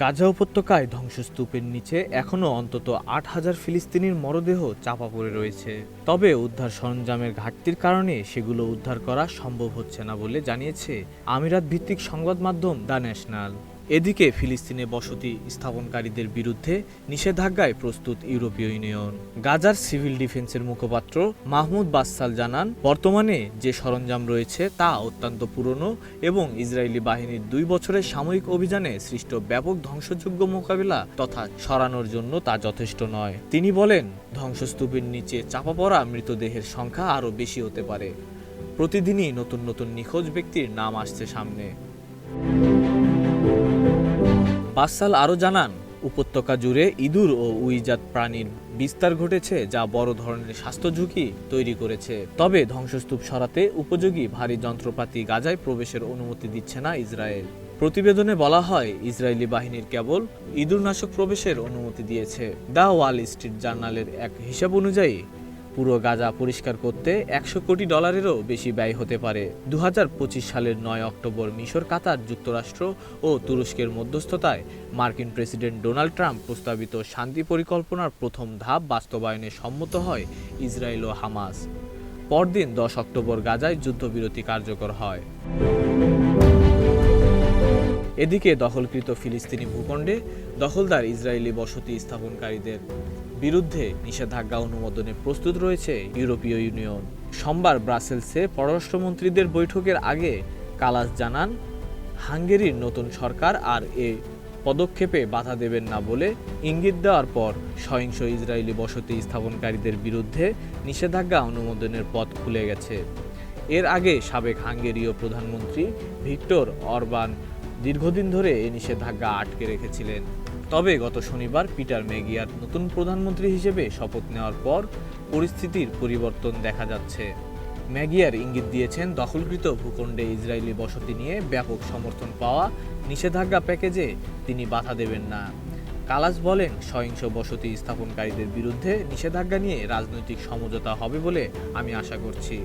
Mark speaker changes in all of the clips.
Speaker 1: গাজা উপত্যকায় ধ্বংসস্তূপের নিচে এখনও অন্তত ৮,০০০ ফিলিস্তিনির মরদেহ চাপা পড়ে রয়েছে। তবে উদ্ধার সরঞ্জামের ঘাটতির কারণে সেগুলো উদ্ধার করা সম্ভব হচ্ছে না বলে জানিয়েছে আমিরাত ভিত্তিক সংবাদ মাধ্যম দ্য ন্যাশনাল। এদিকে ফিলিস্তিনে বসতি স্থাপনকারীদের বিরুদ্ধে নিষেধাজ্ঞায় প্রস্তুত ইউরোপীয় ইউনিয়ন। গাজার সিভিল ডিফেন্সের মুখপাত্র মাহমুদ বাসাল জানান, বর্তমানে যে সরঞ্জাম রয়েছে তা অত্যন্ত পুরনো এবং ইসরায়েলি বাহিনীর ২ বছরের সামরিক অভিযানে সৃষ্ট ব্যাপক ধ্বংসযোগ্য মোকাবিলা তথা সরানোর জন্য তা যথেষ্ট নয়। তিনি বলেন, ধ্বংসস্তূপের নিচে চাপা পড়া মৃতদেহের সংখ্যা আরও বেশি হতে পারে। প্রতিদিনই নতুন নতুন নিখোঁজ ব্যক্তির নাম আসছে সামনে। বাসাল আরও জানান, উপত্যকা জুড়ে ইঁদুর ও উইজাত প্রাণীর বিস্তার ঘটেছে, যা বড় ধরনের স্বাস্থ্য ঝুঁকি তৈরি করেছে। তবে ধ্বংসস্তূপ সরাতে উপযোগী ভারী যন্ত্রপাতি গাজায় প্রবেশের অনুমতি দিচ্ছে না ইসরায়েল। প্রতিবেদনে বলা হয়, ইসরায়েলি বাহিনীর কেবল ইঁদুরনাশক প্রবেশের অনুমতি দিয়েছে। দ্য ওয়াল স্ট্রিট জার্নালের এক হিসাব অনুযায়ী পুরো গাজা পরিষ্কার করতে $100 কোটি বেশি ব্যয় হতে পারে। 2025 সালের 9 অক্টোবর মিশর, কাতার, যুক্তরাষ্ট্র ও তুরস্কের মধ্যস্থতায় মার্কিন প্রেসিডেন্ট ডোনাল্ড ট্রাম্প প্রস্তাবিত শান্তি পরিকল্পনার প্রথম ধাপ বাস্তবায়নে সম্মত হয় ইসরায়েল ও হামাস। পরদিন 10 অক্টোবর গাজায় যুদ্ধবিরতি কার্যকর হয়। এদিকে দখলকৃত ফিলিস্তিনি ভূখণ্ডে দখলদার ইসরায়েলি বসতি স্থাপনকারীদের বিরুদ্ধে নিষেধাজ্ঞা অনুমোদনে প্রস্তুত রয়েছে ইউরোপীয় ইউনিয়ন। সোমবার ব্রাসেলসে পররাষ্ট্রমন্ত্রীদের বৈঠকের আগে কালাস জানান, হাঙ্গেরির নতুন সরকার আর এ পদক্ষেপে বাধা দেবেন না বলে ইঙ্গিত দেওয়ার পর সহিংস ইসরায়েলি বসতি স্থাপনকারীদের বিরুদ্ধে নিষেধাজ্ঞা অনুমোদনের পথ খুলে গেছে। এর আগে সাবেক হাঙ্গেরীয় প্রধানমন্ত্রী ভিক্টর অরবান দীর্ঘদিন ধরে এই নিষেধাজ্ঞা আটকে রেখেছিলেন। তবে গত শনিবার পিটার মেগিয়ার নতুন প্রধানমন্ত্রী হিসেবে শপথ নেওয়ার পর পরিস্থিতির পরিবর্তন দেখা যাচ্ছে। মেগিয়ার ইঙ্গিত দিয়েছেন, দখলকৃত ভূখণ্ডে ইসরায়েলি বসতি নিয়ে ব্যাপক সমর্থন পাওয়া নিষেধাজ্ঞা প্যাকেজে তিনি বাধা দেবেন না। কালাস বলেন, সহিংস বসতি স্থাপনকারীদের বিরুদ্ধে নিষেধাজ্ঞা নিয়ে রাজনৈতিক সমঝোতা হবে বলে আমি আশা করছি।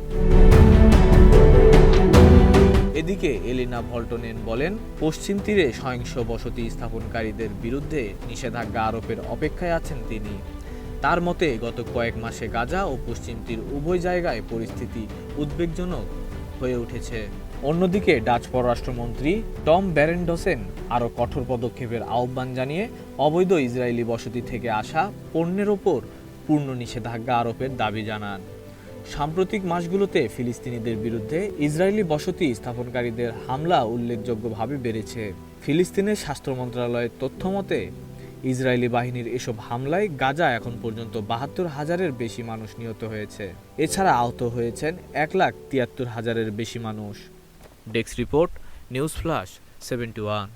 Speaker 1: এদিকে এলিনা ভল্টোনেন বলেন, পশ্চিম তীরে সহিংস বসতি স্থাপনকারীদের বিরুদ্ধে নিষেধাজ্ঞা আরোপের অপেক্ষায় আছেন তিনি। তার মতে, গত কয়েক মাসে গাজা ও পশ্চিম তীর উভয় জায়গায় পরিস্থিতি উদ্বেগজনক হয়ে উঠেছে। অন্যদিকে ডাচ পররাষ্ট্রমন্ত্রী টম ব্যারেনডসেন আরও কঠোর পদক্ষেপের আহ্বান জানিয়ে অবৈধ ইসরায়েলি বসতি থেকে আসা পণ্যের ওপর পূর্ণ নিষেধাজ্ঞা আরোপের দাবি জানান। সাম্প্রতিক মাসগুলোতে ফিলিস্তিনিদের বিরুদ্ধে ইসরায়েলি বসতি স্থাপনকারীদের হামলা উল্লেখযোগ্যভাবে বেড়েছে। ফিলিস্তিনের স্বাস্থ্য মন্ত্রণালয়ের তথ্য মতে, ইসরায়েলি বাহিনীর এসব হামলায় গাজা এখন পর্যন্ত ৭২,০০০-এর বেশি মানুষ নিহত হয়েছে। এছাড়া আহত হয়েছেন ১,৭৩,০০০-এর বেশি মানুষ। Desk report, news flash 71।